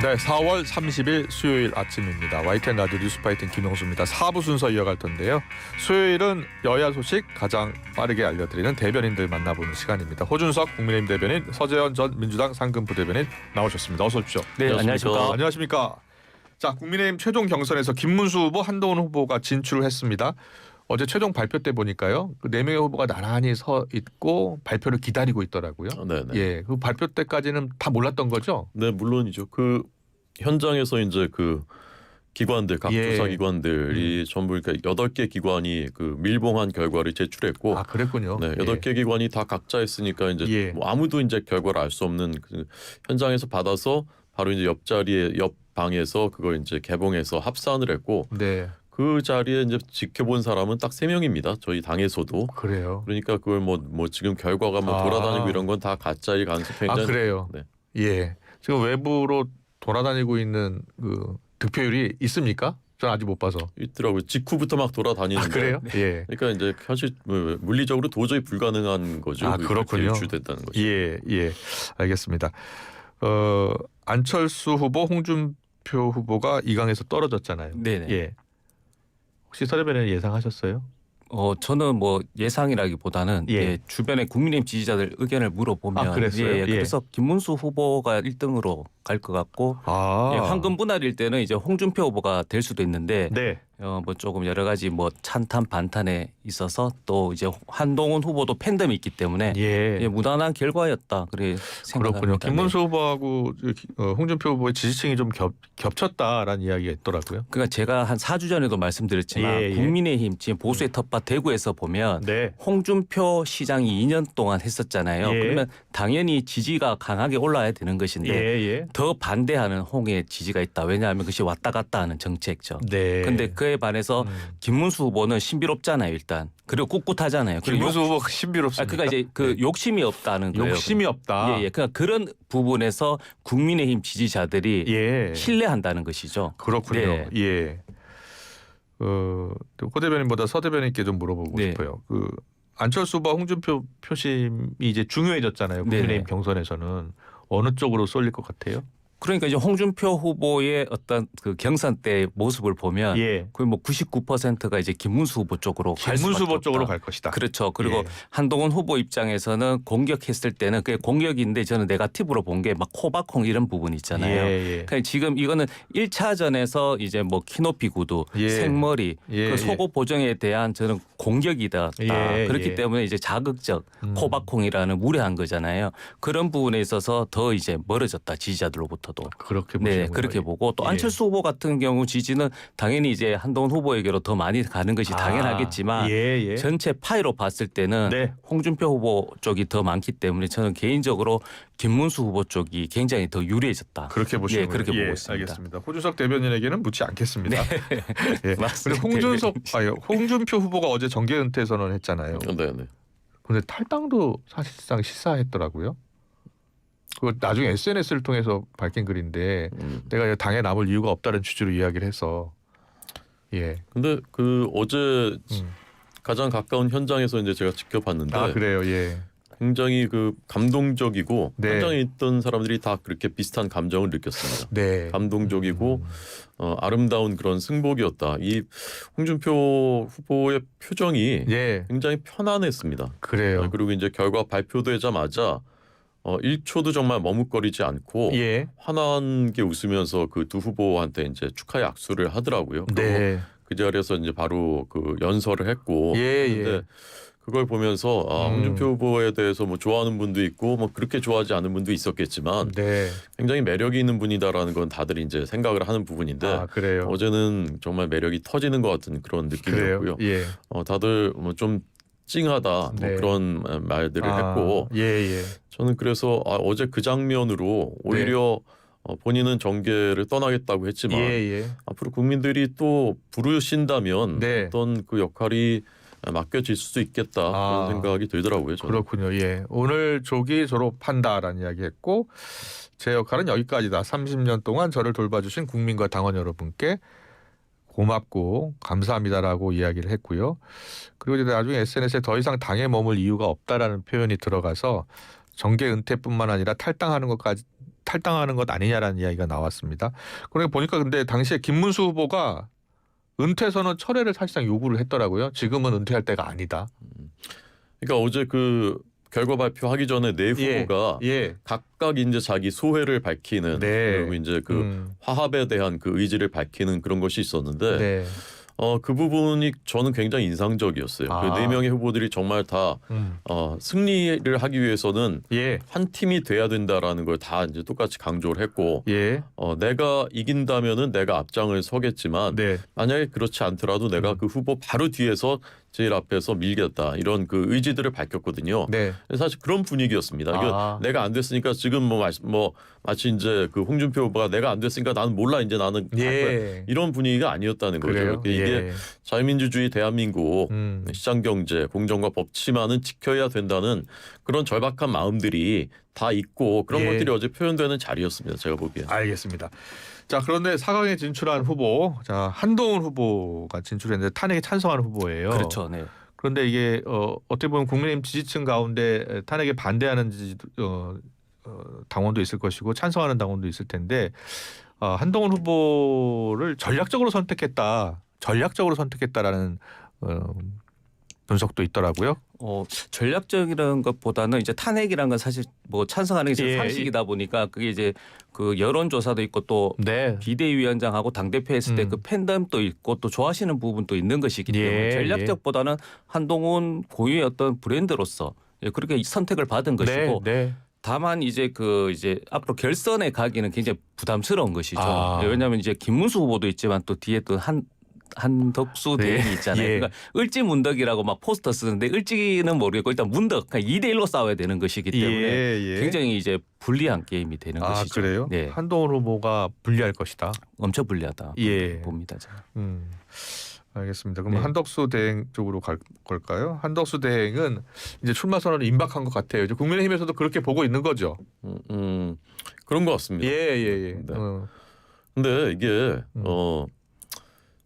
네, 4월 30일 수요일 아침입니다. YTN 라디오 뉴스파이팅 김영수입니다. 4부 순서 이어갈 텐데요. 수요일은 여야 소식 가장 빠르게 알려드리는 대변인들 만나보는 시간입니다. 호준석 국민의힘 대변인, 서재현 전 민주당 상근부 대변인 나오셨습니다. 어서 오십시오. 네, 안녕하십니까. 안녕하십니까. 자, 국민의힘 최종 경선에서 김문수 후보, 한동훈 후보가 진출을 했습니다. 어제 최종 발표 때 보니까요, 그 4명의 후보가 나란히 서 있고 발표를 기다리고 있더라고요. 네네. 예, 그 발표 때까지는 다 몰랐던 거죠? 네, 물론이죠. 그 현장에서 이제 그 기관들, 각 예. 조사 기관들이 전부 그러니까 8개 기관이 그 밀봉한 결과를 제출했고, 아, 그랬군요. 네, 8개 기관이 다 각자 했으니까 이제 예. 뭐 아무도 이제 결과를 알 수 없는 그 현장에서 받아서 바로 이제 옆자리에 옆 방에서 그걸 이제 개봉해서 합산을 했고, 네, 그 자리에 이제 지켜본 사람은 딱 3명입니다. 저희 당에서도. 그래요. 그러니까 그걸 뭐 지금 결과가 뭐 아. 돌아다니고 이런 건 다 가짜일 가능성이 아, 굉장히 그래요. 네. 예, 지금 외부로 돌아다니고 있는 그 득표율이 있습니까? 저는 아직 못 봐서. 있더라고요. 직후부터 막 돌아다니는데. 아, 그래요? 예. 그러니까 이제 사실 물리적으로 도저히 불가능한 거죠. 아, 그렇군요. 유출됐다는 거죠. 예, 예, 알겠습니다. 안철수 후보, 홍준표 후보가 2강에서 떨어졌잖아요. 네네. 예. 혹시 서대변인 예상하셨어요? 저는 뭐 예상이라기보다는 예. 예, 주변의 국민의힘 지지자들 의견을 물어보면 아, 그랬어요? 예, 예. 그래서 김문수 후보가 1등으로 갈 것 같고 아, 예, 황금 분할일 때는 이제 홍준표 후보가 될 수도 있는데 네, 뭐 조금 여러 가지 뭐 찬탄 반탄에 있어서 또 이제 한동훈 후보도 팬덤이 있기 때문에 예. 예, 무난한 결과였다 그래 생각합니다. 그렇군요. 김문수 후보하고 홍준표 후보의 지지층이 좀 겹쳤다라는 이야기가 있더라고요. 그러니까 제가 한 4주 전에도 말씀드렸지만 예, 예. 국민의힘 지금 보수의 텃밭 대구에서 보면 네, 홍준표 시장이 2년 동안 했었잖아요. 예. 그러면 당연히 지지가 강하게 올라야 되는 것인데 예. 더 반대하는 홍의 지지가 있다. 왜냐하면 그것이 왔다 갔다 하는 정책죠. 네. 근데 그에 반해서 김문수 후보는 신비롭잖아요, 일단. 그리고 꿋꿋하잖아요. 그리고 김문수 후보가 신비롭습니다. 그러니까 이제 그 욕심이 없다는 거예요. 욕심이 없다. 예. 그러니까 그런 부분에서 국민의힘 지지자들이 예. 신뢰한다는 것이죠. 그렇군요. 네. 예. 호 대변인보다 서 대변인께 좀 물어보고 네. 싶어요. 그 안철수 후보와 홍준표 표심이 이제 중요해졌잖아요. 국민의힘 네네. 경선에서는 어느 쪽으로 쏠릴 것 같아요? 그러니까 이제 홍준표 후보의 어떤 그 경선 때 모습을 보면 예. 거의 뭐 99%가 이제 김문수 후보 쪽으로 갈 김문수 수밖에 후보 쪽으로 없다. 갈 것이다. 그렇죠. 그리고 예. 한동훈 후보 입장에서는 공격했을 때는 그게 공격인데 저는 네거티브로 본 게 막 호박콩 이런 부분이 있잖아요. 예. 그러니까 지금 이거는 1차전에서 이제 뭐 키높이 구두, 예. 생머리, 예. 그 속옷 보정에 대한 저는 공격이다. 예. 그렇기 예. 때문에 이제 자극적 호박콩이라는 무례한 거잖아요. 그런 부분에 있어서 더 이제 멀어졌다 지지자들로부터도. 그렇게 네, 보시는군요. 그렇게 보고 또 예. 안철수 후보 같은 경우 지지는 당연히 이제 한동훈 후보에게로 더 많이 가는 것이 당연하겠지만 예. 전체 파이로 봤을 때는 네. 홍준표 후보 쪽이 더 많기 때문에 저는 개인적으로 김문수 후보 쪽이 굉장히 더 유리해졌다. 그렇게 보시는 예, 그렇게 보고 있습니다. 알겠습니다. 호준석 대변인에게는 묻지 않겠습니다. 예. 맞습니다. 그리고 홍준표 후보가 어제 정계 은퇴 선언했잖아요. 네네. 근데 탈당도 사실상 시사했더라고요. 그 나중에 SNS를 통해서 밝힌 글인데 내가 당에 남을 이유가 없다는 취지로 이야기를 해서 예. 근데 그 어제 가장 가까운 현장에서 이제 제가 지켜봤는데 아, 그래요. 예. 굉장히 그 감동적이고 네. 현장에 있던 사람들이 다 그렇게 비슷한 감정을 느꼈습니다. 네. 감동적이고 아름다운 그런 승복이었다. 이 홍준표 후보의 표정이 예. 굉장히 편안했습니다. 그래요. 그리고 이제 결과 발표되자마자 1초도 정말 머뭇거리지 않고 예. 환하게 웃으면서 그 두 후보한테 이제 축하의 악수를 하더라고요. 네. 그 자리에서 이제 바로 그 연설을 했고, 예. 근데 그걸 보면서 홍준표 후보에 대해서 뭐 좋아하는 분도 있고 뭐 그렇게 좋아하지 않는 분도 있었겠지만 네. 굉장히 매력이 있는 분이다라는 건 다들 이제 생각을 하는 부분인데 아, 그래요. 어제는 정말 매력이 터지는 것 같은 그런 그래요. 느낌이었고요. 예. 다들 뭐 좀 찡하다 네. 뭐 그런 말들을 했고 예. 저는 그래서 어제 그 장면으로 오히려 본인은 정계를 떠나겠다고 했지만 예. 앞으로 국민들이 또 부르신다면 네. 어떤 그 역할이 맡겨질 수도 있겠다 그런 생각이 들더라고요. 저는. 그렇군요. 예. 오늘 조기 졸업한다라는 이야기했고 제 역할은 여기까지다. 30년 동안 저를 돌봐주신 국민과 당원 여러분께 고맙고 감사합니다라고 이야기를 했고요. 그리고 이제 나중에 SNS에 더 이상 당에 머물 이유가 없다라는 표현이 들어가서 정계 은퇴뿐만 아니라 탈당하는 것까지 탈당하는 것 아니냐라는 이야기가 나왔습니다. 그러니까 보니까 근데 당시에 김문수 후보가 은퇴 선언 철회를 사실상 요구를 했더라고요. 지금은 은퇴할 때가 아니다. 그러니까 어제 그 결과 발표하기 전에 네 예, 후보가 예. 각각 이제 자기 소회를 밝히는 네. 그리고 이제 그 화합에 대한 그 의지를 밝히는 그런 것이 있었는데 네. 그 부분이 저는 굉장히 인상적이었어요. 아. 그 네 명의 후보들이 정말 다 승리를 하기 위해서는 예. 한 팀이 돼야 된다라는 걸 다 이제 똑같이 강조를 했고 예. 내가 이긴다면은 내가 앞장을 서겠지만 네. 만약에 그렇지 않더라도 내가 그 후보 바로 뒤에서 제일 앞에서 밀겠다 이런 그 의지들을 밝혔거든요. 네. 사실 그런 분위기였습니다. 아. 내가 안 됐으니까 지금 뭐 마치 이제 그 홍준표 후보가 내가 안 됐으니까 나는 몰라 이제 나는 갈 거야. 예. 이런 분위기가 아니었다는 거죠. 그래요? 그러니까 이게 예. 자유민주주의 대한민국 음. 시장 경제 공정과 법치만은 지켜야 된다는 그런 절박한 마음들이 다 있고 그런 예. 것들이 어제 표현되는 자리였습니다. 제가 보기엔. 알겠습니다. 자, 그런데 4강에 진출한 후보, 자, 한동훈 후보가 진출했는데 탄핵에 찬성하는 후보예요. 그렇죠. 네. 그런데 이게 어떻게 보면 국민의힘 지지층 가운데 탄핵에 반대하는 당원도 있을 것이고 찬성하는 당원도 있을 텐데 한동훈 후보를 전략적으로 선택했다라는 분석도 있더라고요. 전략적이라는 것보다는 이제 탄핵이라는 건 사실 뭐 찬성하는 게 예. 상식이다 보니까 그게 이제 그 여론조사도 있고 또 네. 비대위원장하고 당대표 했을 때 그 팬덤도 있고 또 좋아하시는 부분도 있는 것이기 때문에 예, 전략적보다는 한동훈 고유의 어떤 브랜드로서 그렇게 선택을 받은 것이고 네. 다만 이제 앞으로 결선에 가기는 굉장히 부담스러운 것이죠. 아. 왜냐하면 이제 김문수 후보도 있지만 또 뒤에 또 한덕수 네. 대행이 있잖아요. 예. 그러니까 을지문덕이라고 막 포스터 쓰는데 을지는 모르겠고 일단 문덕 그러니까 2대1로 싸워야 되는 것이기 때문에 예. 굉장히 이제 불리한 게임이 되는 것이죠. 그래요? 네. 한동훈 후보가 불리할 것이다. 엄청 불리하다 예. 봅니다. 저는. 알겠습니다. 그럼 네. 한덕수 대행 쪽으로 걸까요? 한덕수 대행은 이제 출마 선언을 임박한 것 같아요. 이제 국민의힘에서도 그렇게 보고 있는 거죠. 그런 것 같습니다. 예. 네. 근데 이게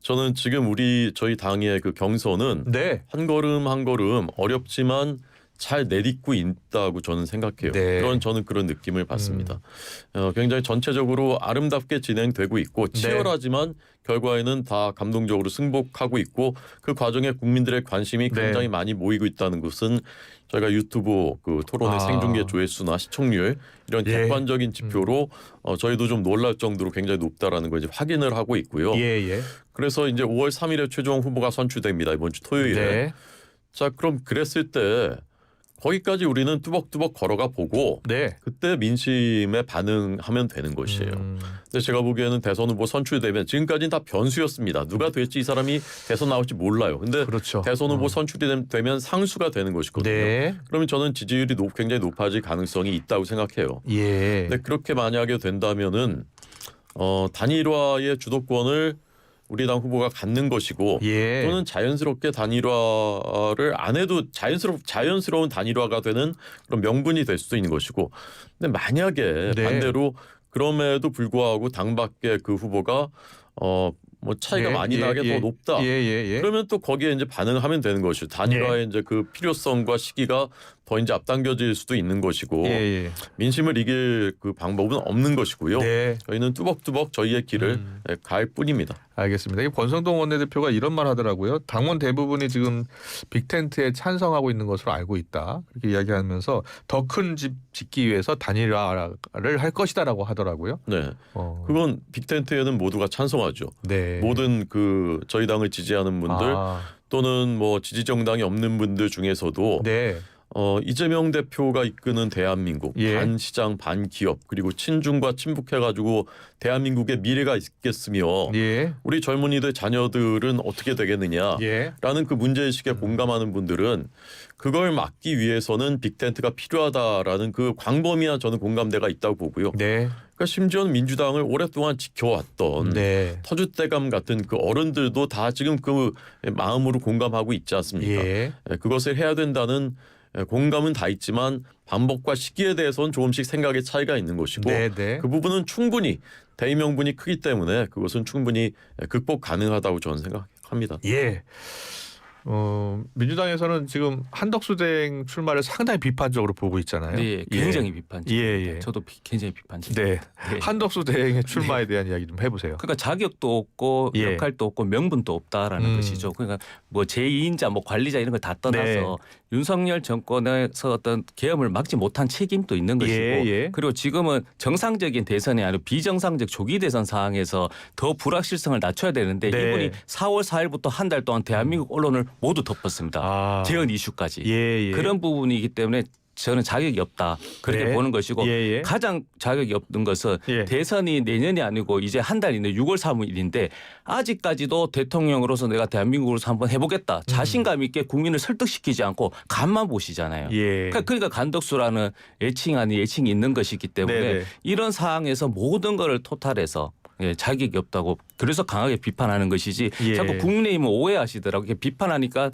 저는 지금 저희 당의 그 경선은 네. 한 걸음 한 걸음 어렵지만 잘 내딛고 있다고 저는 생각해요. 네. 저는 그런 느낌을 받습니다. 굉장히 전체적으로 아름답게 진행되고 있고 치열하지만 결과에는 다 감동적으로 승복하고 있고 그 과정에 국민들의 관심이 굉장히 많이 모이고 있다는 것은 저희가 유튜브 그 토론의 생중계 조회수나 시청률 이런 객관적인 지표로 저희도 좀 놀랄 정도로 굉장히 높다라는 걸 이제 확인을 하고 있고요. 예. 그래서 이제 5월 3일에 최종 후보가 선출됩니다. 이번 주 토요일에. 네. 자, 그럼 그랬을 때 거기까지 우리는 뚜벅뚜벅 걸어가 보고 네. 그때 민심에 반응하면 되는 것이에요. 근데 제가 보기에는 대선 후보 선출되면 지금까지는 다 변수였습니다. 누가 될지 이 사람이 대선 나올지 몰라요. 근데 그렇죠. 대선 후보 선출이 되면 상수가 되는 것이거든요. 네. 그러면 저는 지지율이 굉장히 높아질 가능성이 있다고 생각해요. 예. 근데 그렇게 만약에 된다면은 단일화의 주도권을 우리 당 후보가 갖는 것이고 예. 또는 자연스럽게 단일화를 안 해도 자연스러운 단일화가 되는 그런 명분이 될 수도 있는 것이고 근데 만약에 반대로 그럼에도 불구하고 당 밖에 그 후보가 뭐 차이가 많이 나게 더 높다. 그러면 또 거기에 이제 반응하면 되는 것이죠. 단일화의 이제 그 필요성과 시기가 더 이제 앞당겨질 수도 있는 것이고 민심을 이길 그 방법은 없는 것이고요. 저희는 뚜벅뚜벅 저희의 길을 갈 뿐입니다. 알겠습니다. 이 권성동 원내대표가 이런 말 하더라고요. 당원 대부분이 지금 빅텐트에 찬성하고 있는 것으로 알고 있다. 그렇게 이야기하면서 더 큰 집 짓기 위해서 단일화를 할 것이다라고 하더라고요. 네, 그건 빅텐트에는 모두가 찬성하죠. 모든 그 저희 당을 지지하는 분들 또는 뭐 지지 정당이 없는 분들 중에서도 이재명 대표가 이끄는 대한민국 반시장 반기업 그리고 친중과 친북해가지고 대한민국의 미래가 있겠으며 우리 젊은이들 자녀들은 어떻게 되겠느냐라는 그 문제의식에 공감하는 분들은 그걸 막기 위해서는 빅텐트가 필요하다라는 그 광범위한 저는 공감대가 있다고 보고요. 그러니까 심지어는 민주당을 오랫동안 지켜왔던 터줏대감 같은 그 어른들도 다 지금 그 마음으로 공감하고 있지 않습니까? 그것을 해야 된다는 공감은 다 있지만 방법과 시기에 대해서는 조금씩 생각의 차이가 있는 것이고 그 부분은 충분히 대의 명분이 크기 때문에 그것은 충분히 극복 가능하다고 저는 생각합니다. 민주당에서는 지금 한덕수 대행 출마를 상당히 비판적으로 보고 있잖아요. 네, 굉장히 비판적입니다. 예. 저도 굉장히 비판적입니다. 네. 한덕수 대행의 출마에 대한 이야기 좀 해보세요. 그러니까 자격도 없고 예. 역할도 없고 명분도 없다라는 것이죠. 그러니까 뭐 제2인자, 뭐 관리자 이런 걸 다 떠나서 네. 윤석열 정권에서 어떤 계엄을 막지 못한 책임도 있는 것이고 예. 그리고 지금은 정상적인 대선이 아니라 비정상적 조기 대선 상황에서 더 불확실성을 낮춰야 되는데 네. 이분이 4월 4일부터 한 달 동안 대한민국 언론을 모두 덮었습니다. 재헌 이슈까지. 예. 그런 부분이기 때문에 저는 자격이 없다 그렇게 네. 보는 것이고 예. 가장 자격이 없는 것은 예. 대선이 내년이 아니고 이제 한 달 있는 6월 3일인데 아직까지도 대통령으로서 내가 대한민국으로서 한번 해보겠다 자신감 있게 국민을 설득시키지 않고 간만 보시잖아요. 예. 그러니까 간덕수라는 애칭 아닌 애칭이 있는 것이기 때문에 네네. 이런 상황에서 모든 것을 토탈해서 자격이 없다고 그래서 강하게 비판하는 것이지 예. 자꾸 국민의힘은 오해하시더라고요. 이렇게 비판하니까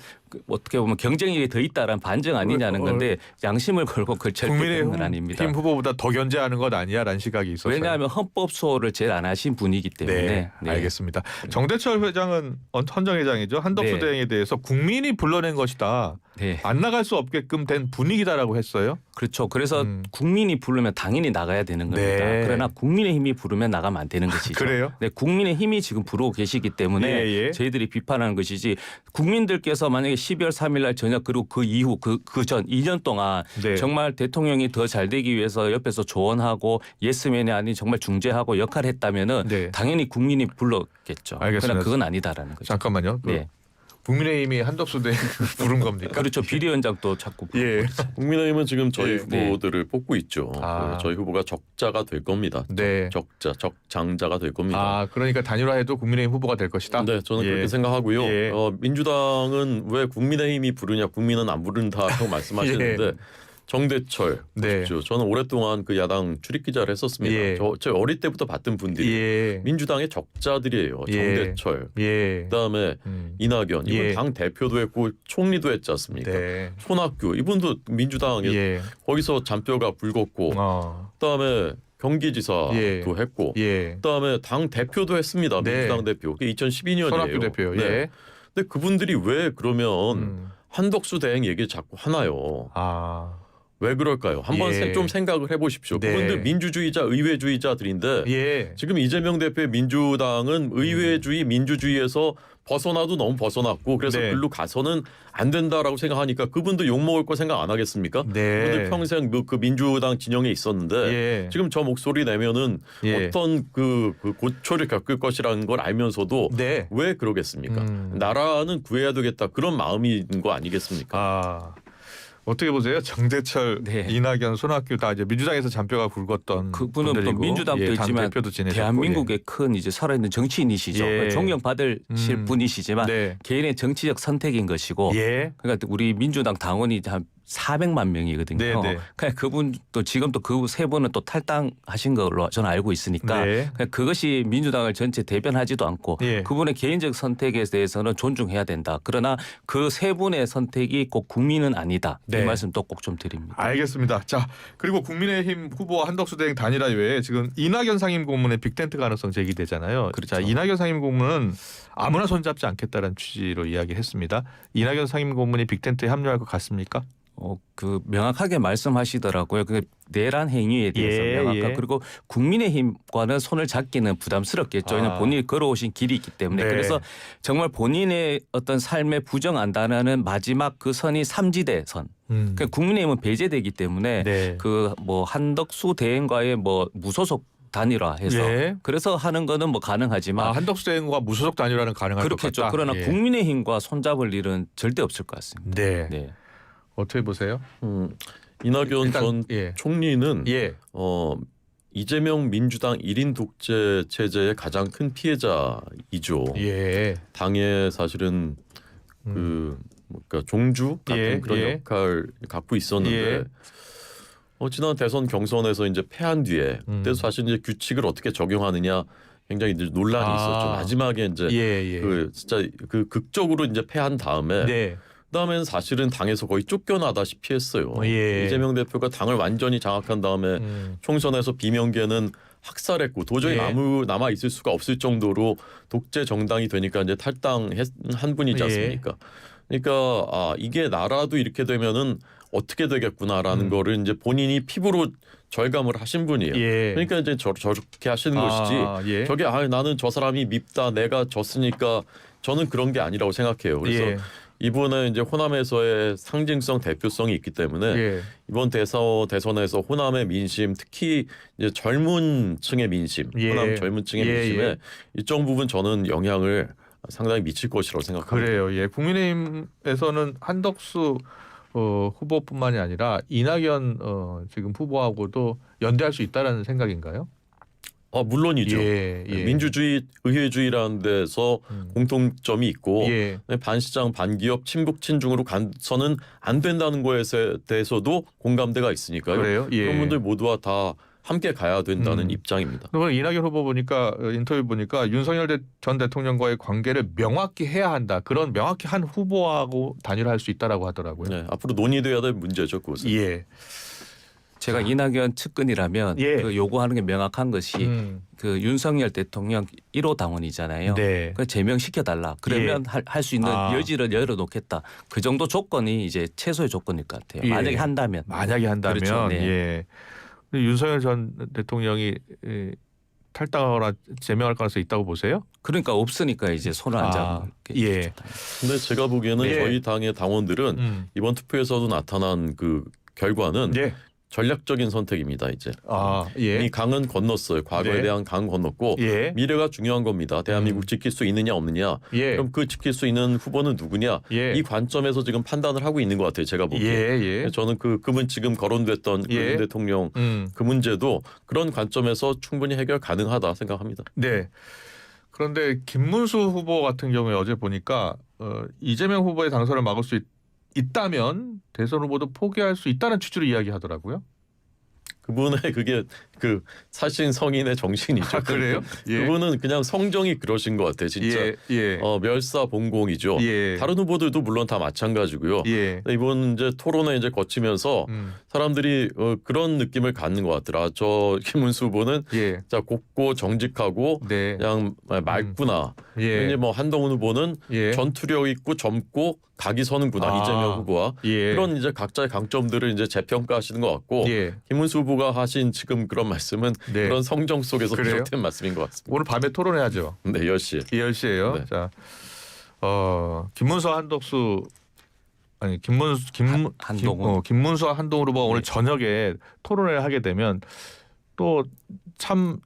어떻게 보면 경쟁력이 더 있다라는 반증 아니냐는 건데 양심을 걸고 그걸 절대 그런 건 아닙니다. 국민의힘 후보보다 더 견제하는 것 아니야라는 시각이 있었어요. 왜냐하면 헌법 수호를 제일 안 하신 분이기 때문에. 네. 알겠습니다. 정대철 회장은 헌정회장이죠. 한덕수 네. 대행에 대해서 국민이 불러낸 것이다. 네. 안 나갈 수 없게끔 된 분위기다라고 했어요. 그렇죠. 그래서 국민이 부르면 당연히 나가야 되는 겁니다. 네. 그러나 국민의힘이 부르면 나가면 안 되는 것이죠. 그래요? 네, 국민의힘이 지금 부르고 계시기 때문에 예. 저희들이 비판하는 것이지 국민들께서 만약에 12월 3일 날 저녁 그리고 그 이후 그 전 2년 동안 네. 정말 대통령이 더 잘 되기 위해서 옆에서 조언하고 예스맨이 아닌 정말 중재하고 역할을 했다면은 네. 당연히 국민이 불렀겠죠. 알겠습니다. 그러나 그건 아니다라는 거죠. 잠깐만요. 네. 국민의힘이 한덕수 대행 부른 겁니까? 그렇죠. 비대위원장도 자꾸 예. 국민의힘은 지금 저희 예. 후보들을 뽑고 있죠. 아. 저희 후보가 적자가 될 겁니다. 네. 적장자가 될 겁니다. 아, 그러니까 단일화해도 국민의힘 후보가 될 것이다. 네, 저는 예. 그렇게 생각하고요. 예. 민주당은 왜 국민의힘이 부르냐, 국민은 안 부른다라고 말씀하시는데 예. 정대철, 네. 보십시오. 저는 오랫동안 그 야당 출입 기자를 했었습니다. 예. 저 어릴 때부터 봤던 분들이 예. 민주당의 적자들이에요. 예. 정대철, 예. 그다음에 이낙연, 이분 예. 당 대표도 했고 총리도 했지 않습니까? 네. 손학규, 이분도 민주당에 예. 거기서 잔뼈가 굵었고, 그다음에 경기지사도 예. 했고, 예. 그다음에 당 대표도 했습니다. 네. 민주당 대표. 그게 2012년이에요. 손학규 대표. 예. 근데 그분들이 왜 그러면 한덕수 대행 얘기 자꾸 하나요? 아. 왜 그럴까요? 한번 예. 좀 생각을 해보십시오. 네. 그분들 민주주의자, 의회주의자들인데 예. 지금 이재명 대표의 민주당은 의회주의, 민주주의에서 벗어나도 너무 벗어났고 그래서 네. 글로 가서는 안 된다라고 생각하니까 그분도 욕먹을 거 생각 안 하겠습니까? 네. 그분들 평생 그 민주당 진영에 있었는데 예. 지금 저 목소리 내면은 예. 어떤 그 고초를 겪을 것이라는 걸 알면서도 네. 왜 그러겠습니까? 나라는 구해야 되겠다 그런 마음인 거 아니겠습니까? 아. 어떻게 보세요? 정대철, 네. 이낙연, 손학규 다 이제 민주당에서 잔뼈가 굵었던 그분은 또 분들이고, 민주당도 예, 당 있지만 대표도 지내셨고, 대한민국의 큰 이제 살아있는 정치인이시죠. 예. 존경받으실 분이시지만 네. 개인의 정치적 선택인 것이고 예. 그러니까 우리 민주당 당원이 한 400만 명이거든요. 네, 네. 그냥 그분 또 지금 또 그 세 분은 또 탈당하신 걸로 저는 알고 있으니까 네. 그냥 그것이 민주당을 전체 대변하지도 않고 예. 그분의 개인적 선택에 대해서는 존중해야 된다. 그러나 그 세 분의 선택이 꼭 국민은 아니다. 네. 이 말씀도 꼭 좀 드립니다. 알겠습니다. 자, 그리고 국민의힘 후보와 한덕수 대행 단일화 외에 지금 이낙연 상임고문의 빅텐트 가능성 제기되잖아요. 그렇죠. 자, 이낙연 상임고문은 아무나 손잡지 않겠다는 취지로 이야기했습니다. 이낙연 상임고문이 빅텐트에 합류할 것 같습니까? 그 명확하게 말씀하시더라고요. 그 내란 행위에 대해서 예, 명확한 예. 그리고 국민의힘과는 손을 잡기는 부담스럽겠죠. 왜냐하면 본인이 걸어오신 길이 있기 때문에 네. 그래서 정말 본인의 어떤 삶에 부정한다는 마지막 그 선이 삼지대 선. 그러니까 국민의힘은 배제되기 때문에 네. 그 뭐 한덕수 대행과의 뭐 무소속 단일화해서 예. 그래서 하는 거는 뭐 가능하지만 한덕수 대행과 무소속 단일화는 가능할 것 그렇겠죠. 같다. 그러나 예. 국민의힘과 손잡을 일은 절대 없을 것 같습니다. 네. 네. 어떻게 보세요? 이낙연 일단, 전 예. 총리는 예. 이재명 민주당 1인 독재 체제의 가장 큰 피해자이죠. 예. 당에 사실은 그 그러니까 종주 같은 예, 그런 예. 역할을 갖고 있었는데 예. 지난 대선 경선에서 이제 패한 뒤에 그때 사실 이제 규칙을 어떻게 적용하느냐 굉장히 이제 논란이 있었죠. 마지막에 이제 예. 그 진짜 그 극적으로 이제 패한 다음에 네. 그다음에는 사실은 당에서 거의 쫓겨나다시피 했어요. 예. 이재명 대표가 당을 완전히 장악한 다음에 총선에서 비명계는 학살했고 도저히 예. 남아 있을 수가 없을 정도로 독재 정당이 되니까 이제 탈당한 분이지 예. 않습니까? 그러니까 이게 나라도 이렇게 되면은 어떻게 되겠구나라는 거를 이제 본인이 피부로 절감을 하신 분이에요. 예. 그러니까 이제 저렇게 하시는 것이지. 예. 저게 나는 저 사람이 밉다, 내가 졌으니까 저는 그런 게 아니라고 생각해요. 그래서 예. 이분은 이제 호남에서의 상징성, 대표성이 있기 때문에 예. 이번 대선에서 호남의 민심, 특히 이제 젊은 층의 민심, 예. 호남 젊은 층의 예, 민심에 예. 일정 부분 저는 영향을 상당히 미칠 것이라고 생각합니다. 그래요. 예. 국민의힘에서는 한덕수 후보뿐만이 아니라 이낙연 지금 후보하고도 연대할 수 있다라는 생각인가요? 물론이죠. 예, 예. 민주주의, 의회주의라는 데서 공통점이 있고 예. 반시장, 반기업, 친북, 친중으로 간서는 안 된다는 거에 대해서도 공감대가 있으니까요. 그래요? 예. 그런 분들 모두와 다 함께 가야 된다는 입장입니다. 그러면 이낙연 후보 보니까 인터뷰 보니까 윤석열 전 대통령과의 관계를 명확히 해야 한다. 그런 명확히 한 후보하고 단일화할 수 있다라고 하더라고요. 네, 앞으로 논의돼야 될 문제죠, 그것은. 예. 제가 이낙연 측근이라면 예. 그 요구하는 게 명확한 것이 그 윤석열 대통령 1호 당원이잖아요. 네. 그 제명시켜달라. 그러면 할 수 있는 여지를 열어놓겠다. 그 정도 조건이 이제 최소의 조건일 것 같아요. 예. 만약에 한다면. 그렇죠. 네. 예. 근데 윤석열 전 대통령이 탈당하거나 제명할 가능성이 있다고 보세요? 그러니까 없으니까 이제 손을 안 잡는 게 예. 좋다. 근데 제가 보기에는 예. 저희 당의 당원들은 이번 투표에서도 나타난 그 결과는 예. 전략적인 선택입니다. 이제 예. 이 강은 건넜어요. 과거에 네. 대한 강 건넜고 예. 미래가 중요한 겁니다. 대한민국 지킬 수 있느냐 없느냐. 예. 그럼 그 지킬 수 있는 후보는 누구냐. 예. 이 관점에서 지금 판단을 하고 있는 것 같아요. 제가 보기에. 예. 저는 그분 지금 거론됐던 예. 윤 대통령 그 문제도 그런 관점에서 충분히 해결 가능하다 생각합니다. 네. 그런데 김문수 후보 같은 경우에 어제 보니까 이재명 후보의 당선을 막을 수 있다면 대선 후보도 포기할 수 있다는 취지로 이야기하더라고요. 그분의 그게 그 사신 성인의 정신이죠. 그래요? 예. 그분은 그냥 성정이 그러신 것 같아요. 진짜 예. 멸사봉공이죠. 예. 다른 후보들도 물론 다 마찬가지고요. 예. 이번 이제 토론회 이제 거치면서 사람들이 그런 느낌을 갖는 것 같더라. 저 김문수 후보는 예. 자 곱고 정직하고 네. 그냥 맑구나. 예. 이제 뭐 한동훈 후보는 예. 전투력 있고 젊고 각이 서는구나. 이재명 후보와 예. 그런 이제 각자의 강점들을 이제 재평가하시는 것 같고 예. 김문수 후보가 하신 지금 그런 말씀은 네. 그런 성정 속에서 그래요? 비롯된 말씀인 것 같습니다. 오늘 밤에 토론해야죠. 네, 10시. 10시에요. 네. 자, 김문수 한덕수 아니 한동훈. 김문수와 한동훈 후보가 오늘 저녁에 토론회를 하게 되면 또 참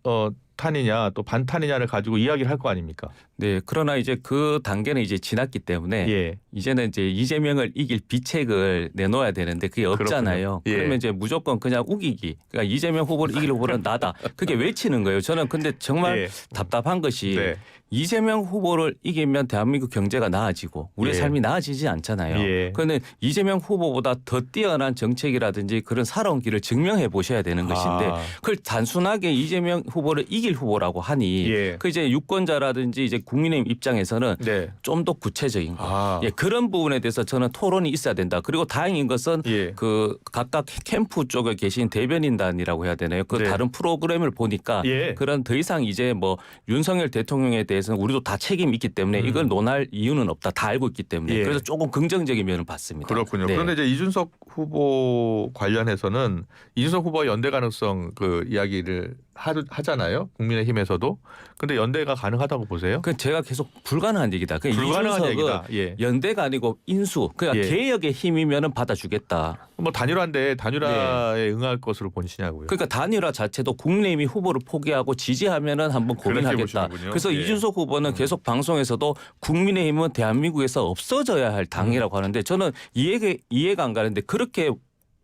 탄이냐 또 반탄이냐를 가지고 이야기를 할 거 아닙니까? 네, 그러나 이제 그 단계는 이제 지났기 때문에 예. 이제는 이제 이재명을 이길 비책을 내놓아야 되는데 그게 없잖아요. 예. 그러면 이제 무조건 그냥 우기기. 그러니까 이재명 후보를 이길 후보는 나다. 그게 외치는 거예요. 저는 근데 정말 예. 답답한 것이 네. 이재명 후보를 이기면 대한민국 경제가 나아지고 우리의 예. 삶이 나아지지 않잖아요. 예. 그런데 이재명 후보보다 더 뛰어난 정책이라든지 그런 살아온 길을 증명해 보셔야 되는 것인데 그걸 단순하게 이재명 후보를 이길 후보라고 하니 예. 그 이제 유권자라든지 이제 국민의힘 입장에서는 네. 좀 더 구체적인 거. 예, 그런 부분에 대해서 저는 토론이 있어야 된다. 그리고 다행인 것은 예. 그 각각 캠프 쪽에 계신 대변인단이라고 해야 되나요? 그 네. 다른 프로그램을 보니까 예. 그런 더 이상 이제 뭐 윤석열 대통령에 대해서는 우리도 다 책임이 있기 때문에 이걸 논할 이유는 없다. 다 알고 있기 때문에 예. 그래서 조금 긍정적인 면을 봤습니다. 그렇군요. 네. 그런데 이제 이준석 후보 관련해서는 이준석 후보와 연대 가능성 그 이야기를 하잖아요. 국민의힘에서도. 근데 연대가 가능하다고 보세요? 그 제가 계속 불가능한 얘기다. 그 불가능한 이준석은 얘기다. 예. 연대가 아니고 인수. 그러니까 예. 개혁의 힘이면은 받아주겠다. 뭐 단일화인데 단일화에 응할 것으로 보시냐고요. 그러니까 단일화 자체도 국민의힘이 후보를 포기하고 지지하면은 한번 고민하겠다. 보시는군요. 그래서 예. 이준석 후보는 계속 방송에서도 국민의힘은 대한민국에서 없어져야 할 당이라고 하는데 저는 이해가 안 가는데 그렇게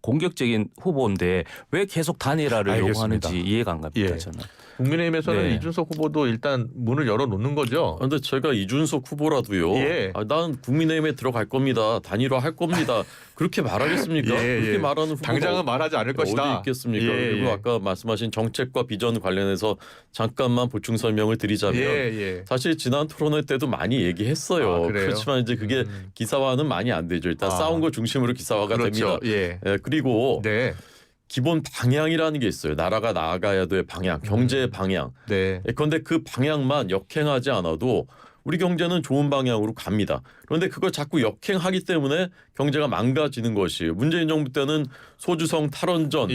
공격적인 후보인데 왜 계속 단일화를 알겠습니다. 요구하는지 이해가 안 갑니다. 예. 저는. 국민의힘에서는 네. 이준석 후보도 일단 문을 열어놓는 거죠. 그런데 제가 이준석 후보라도요. 예. 난 국민의힘에 들어갈 겁니다. 단일화 할 겁니다. 그렇게 말하겠습니까? 예, 그렇게 예. 말하는 후보가 당장은 말하지 않을 것이다. 어디 있겠습니까? 예, 그리고 예. 아까 말씀하신 정책과 비전 관련해서 잠깐만 보충 설명을 드리자면 예. 사실 지난 토론회 때도 많이 얘기했어요. 그래요? 그렇지만 이제 그게 기사화는 많이 안 되죠. 일단 싸운 거 중심으로 기사화가 그렇죠. 됩니다. 예. 그리고 네. 기본 방향이라는 게 있어요. 나라가 나아가야 될 방향, 경제 방향. 네. 그런데 그 방향만 역행하지 않아도 우리 경제는 좋은 방향으로 갑니다. 그런데 그걸 자꾸 역행하기 때문에 경제가 망가지는 것이에요. 문재인 정부 때는 소주성 탈원전,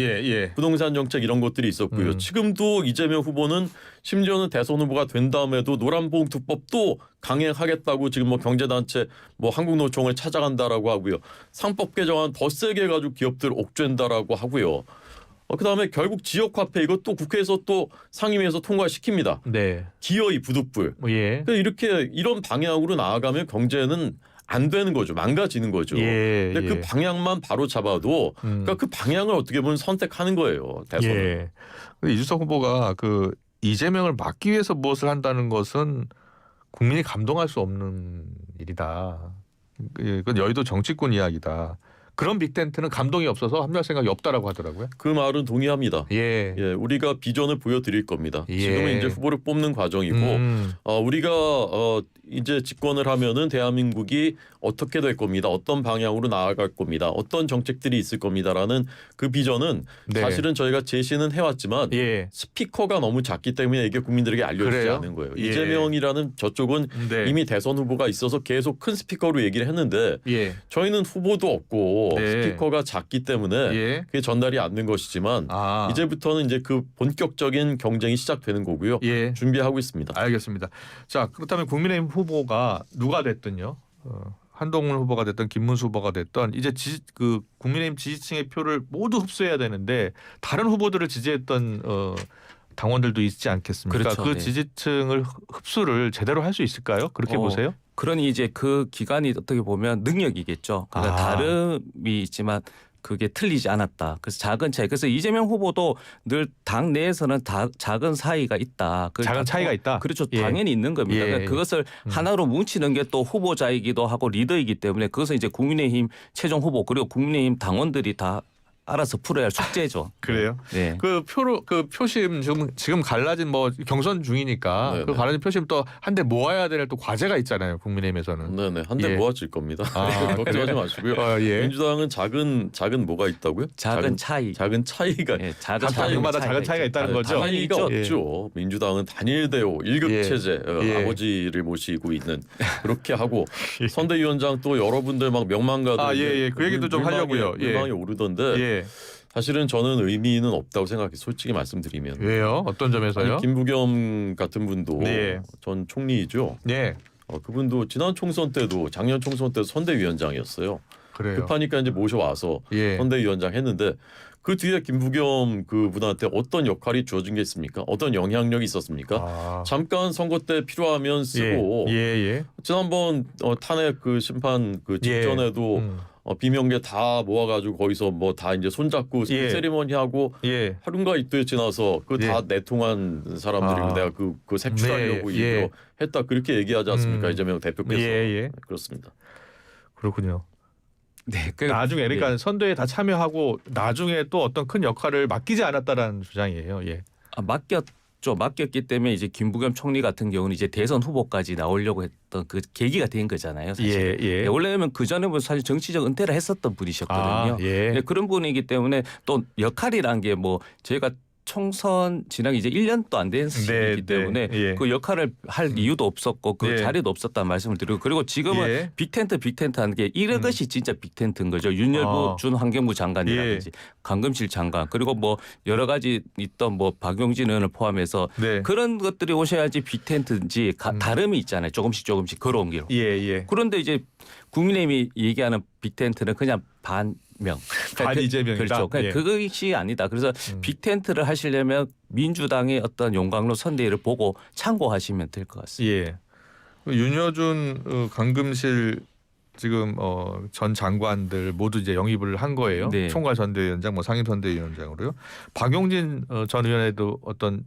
부동산 정책 이런 것들이 있었고요. 지금도 이재명 후보는 심지어는 대선 후보가 된 다음에도 노란봉투법도 강행하겠다고 지금 뭐 경제단체 뭐 한국노총을 찾아간다라고 하고요. 상법 개정안 더 세게 해가지고 기업들 옥죄한다라고 하고요. 그다음에 결국 지역화폐 이것도 국회에서 또 상임위에서 통과시킵니다. 네. 기어이 부득불. 그러니까 이렇게 이런 방향으로 나아가면 경제는 안 되는 거죠. 망가지는 거죠. 근데 그 방향만 바로 잡아도 그러니까 그 방향을 어떻게 보면 선택하는 거예요. 대선은. 이준석 후보가 그 이재명을 막기 위해서 무엇을 한다는 것은 국민이 감동할 수 없는 일이다. 그건 여의도 정치권 이야기다. 그런 빅텐트는 감동이 없어서 합류할 생각이 없다라고 하더라고요. 그 말은 동의합니다. 우리가 비전을 보여드릴 겁니다. 지금은 이제 후보를 뽑는 과정이고 우리가 이제 집권을 하면은 대한민국이 어떻게 될 겁니다. 어떤 방향으로 나아갈 겁니다. 어떤 정책들이 있을 겁니다라는 그 비전은 사실은 저희가 제시는 해왔지만 스피커가 너무 작기 때문에 이게 국민들에게 알려지지 않은 거예요. 이재명이라는 저쪽은 이미 대선 후보가 있어서 계속 큰 스피커로 얘기를 했는데 저희는 후보도 없고 스피커가 작기 때문에 그게 전달이 안 된 것이지만 이제부터는 이제 그 본격적인 경쟁이 시작되는 거고요. 준비하고 있습니다. 알겠습니다. 자, 그렇다면 국민의힘 후보가 누가 됐든요. 한동훈 후보가 됐든 김문수 후보가 됐든 이제 그 국민의힘 지지층의 표를 모두 흡수해야 되는데 다른 후보들을 지지했던 당원들도 있지 않겠습니까? 그렇죠. 그 지지층을 흡수를 제대로 할 수 있을까요? 그렇게 보세요? 그러니 이제 그 기간이 어떻게 보면 능력이겠죠. 그러니까 다름이 있지만 그게 틀리지 않았다. 그래서 작은 차이. 그래서 이재명 후보도 늘 당 내에서는 작은 사이가 있다. 작은 차이가 있다. 그렇죠. 당연히 있는 겁니다. 그러니까 그것을 하나로 뭉치는 게 또 후보자이기도 하고 리더이기 때문에 그것은 이제 국민의힘 최종 후보 그리고 국민의힘 당원들이 다 알아서 풀어야 할 숙제죠. 그래요? 그 표심 지금 갈라진 뭐 경선 중이니까 그 갈라진 표심 또 한 대 모아야 될 또 과제가 있잖아요. 국민의힘에서는. 네네 한 대 모아질 겁니다. 걱정하지 마시고요. 민주당은 작은 뭐가 있다고요? 작은 차이. 작은 차이가. 작은 당마다 작은 차이가 있다는 거죠. 차이가 없죠. 민주당은 단일 대오 1급 체제 아버지를 모시고 있는 그렇게 하고 선대위원장 또 여러분들 막 명망가들 그 얘기도 좀 하려고요. 물망에 오르던데. 사실은 저는 의미는 없다고 생각해요. 솔직히 말씀드리면. 왜요? 어떤 점에서요? 김부겸 같은 분도 전 총리이죠. 그분도 지난 총선 때도 작년 총선 때도 선대위원장이었어요. 그래요. 급하니까 이제 모셔와서 선대위원장 했는데 그 뒤에 김부겸 그분한테 어떤 역할이 주어진 게 있습니까? 어떤 영향력이 있었습니까? 잠깐 선거 때 필요하면 쓰고 지난번 탄핵 그 심판 그 직전에도 비명계 다 모아가지고 거기서 뭐 다 이제 손잡고 세리머니 하고 하루인가 이틀 지나서 그 다 내통한 사람들이고 내가 그 색출하려고 이거 했다 그렇게 얘기하지 않습니까? 이재명 대표께서. 그렇습니다. 그렇군요. 나중에 그러니까 선대에 다 참여하고 나중에 또 어떤 큰 역할을 맡기지 않았다라는 주장이에요. 맡겼기 때문에 이제 김부겸 총리 같은 경우는 이제 대선 후보까지 나오려고 했던 그 계기가 된 거잖아요. 사실. 원래는 그 전에 사실 정치적 은퇴를 했었던 분이셨거든요. 그런 분이기 때문에 또 역할이란 게 뭐 저희가 총선 지나기 이제 1년도 안 된 시기이기 때문에 그 역할을 할 이유도 없었고 그 자리도 없었다는 말씀을 드리고 그리고 지금은 빅텐트 하는 게 이것이 진짜 빅텐트인 거죠. 윤여부 준 환경부 장관이라든지 강금실 장관 그리고 뭐 여러 가지 있던 뭐 박용진 의원을 포함해서 그런 것들이 오셔야지 빅텐트인지 다름이 있잖아요. 조금씩 걸어온 길. 그런데 이제 국민의힘이 얘기하는 빅텐트는 그냥 반명. 반이재명이다. 그렇죠. 그것이 아니다. 그래서 빅텐트를 하시려면 민주당의 어떤 용광로 선대위를 보고 참고하시면 될 것 같습니다. 윤여준 강금실 지금 전 장관들 모두 이제 영입을 한 거예요. 총괄 선대위원장, 뭐 상임 선대위원장으로요. 박용진 전 의원에도 어떤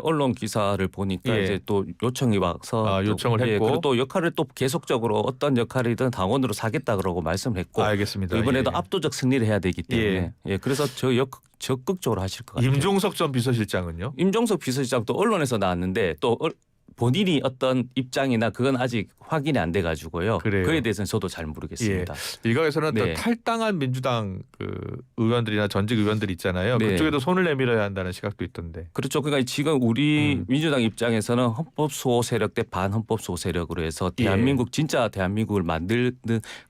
언론 기사를 보니까 이제 또 요청이 와서 요청을 했고 그리고 또 역할을 또 계속적으로 어떤 역할이든 당원으로 사겠다 그러고 말씀을 했고 알겠습니다. 이번에도 압도적 승리를 해야 되기 때문에 그래서 적극적으로 하실 것 같아요. 임종석 전 비서실장은요? 임종석 비서실장도 언론에서 나왔는데 또 본인이 어떤 입장이나 그건 아직 확인이 안 돼 가지고요. 그래요. 그에 대해서는 저도 잘 모르겠습니다. 일각에서는 또 네. 탈당한 민주당 그 의원들이나 전직 의원들 있잖아요. 네. 그쪽에도 손을 내밀어야 한다는 시각도 있던데. 그렇죠. 그러니까 지금 우리 민주당 입장에서는 헌법 수호 세력 대 반헌법 수호 세력으로 해서 대한민국 진짜 대한민국을 만드는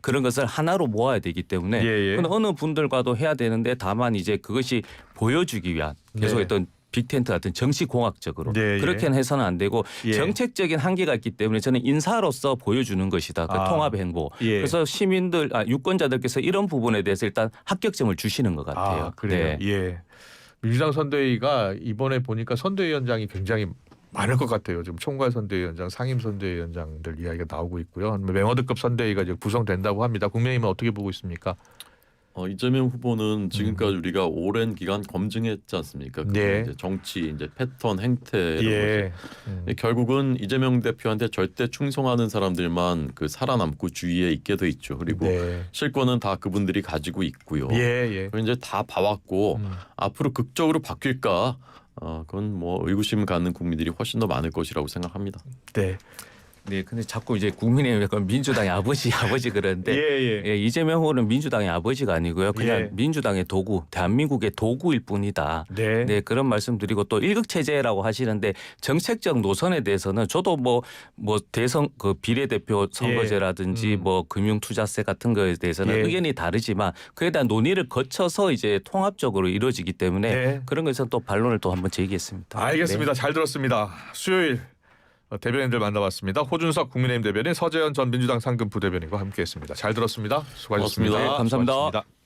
그런 것을 하나로 모아야 되기 때문에 근데 어느 분들과도 해야 되는데 다만 이제 그것이 보여주기 위한 계속했던 빅텐트 같은 정치공학적으로 그렇게는 해서는 안 되고 정책적인 한계가 있기 때문에 저는 인사로서 보여주는 것이다. 그 통합 행보. 그래서 시민들, 유권자들께서 이런 부분에 대해서 일단 합격점을 주시는 것 같아요. 그래요. 민주당 선대위가 이번에 보니까 선대위원장이 굉장히 많을 것 같아요. 지금 총괄 선대위원장, 상임 선대위원장들 이야기가 나오고 있고요. 맹어드급 선대위가 이제 구성된다고 합니다. 국민의힘은 어떻게 보고 있습니까? 이재명 후보는 지금까지 우리가 오랜 기간 검증했지 않습니까? 이제 정치, 이제 패턴, 행태 결국은 이재명 대표한테 절대 충성하는 사람들만 그 살아남고 주위에 있게 돼 있죠. 그리고 실권은 다 그분들이 가지고 있고요. 이제 다 봐왔고 앞으로 극적으로 바뀔까? 그건 뭐 의구심 갖는 국민들이 훨씬 더 많을 것이라고 생각합니다. 네, 근데 자꾸 이제 국민의힘 약간 민주당의 아버지 그러는데 이재명 후보는 민주당의 아버지가 아니고요. 그냥 민주당의 도구, 대한민국의 도구일 뿐이다. 네, 그런 말씀드리고 또 일극 체제라고 하시는데 정책적 노선에 대해서는 저도 뭐 대선 그 비례대표 선거제라든지 뭐 금융투자세 같은 거에 대해서는 의견이 다르지만 그에 대한 논의를 거쳐서 이제 통합적으로 이루어지기 때문에 그런 것에서 또 반론을 또 한번 제기했습니다. 알겠습니다. 잘 들었습니다. 수요일 대변인들 만나봤습니다. 호준석 국민의힘 대변인, 서재현 전 민주당 상근 부대변인과 함께했습니다. 잘 들었습니다. 수고하셨습니다. 고맙습니다. 감사합니다. 수고하셨습니다.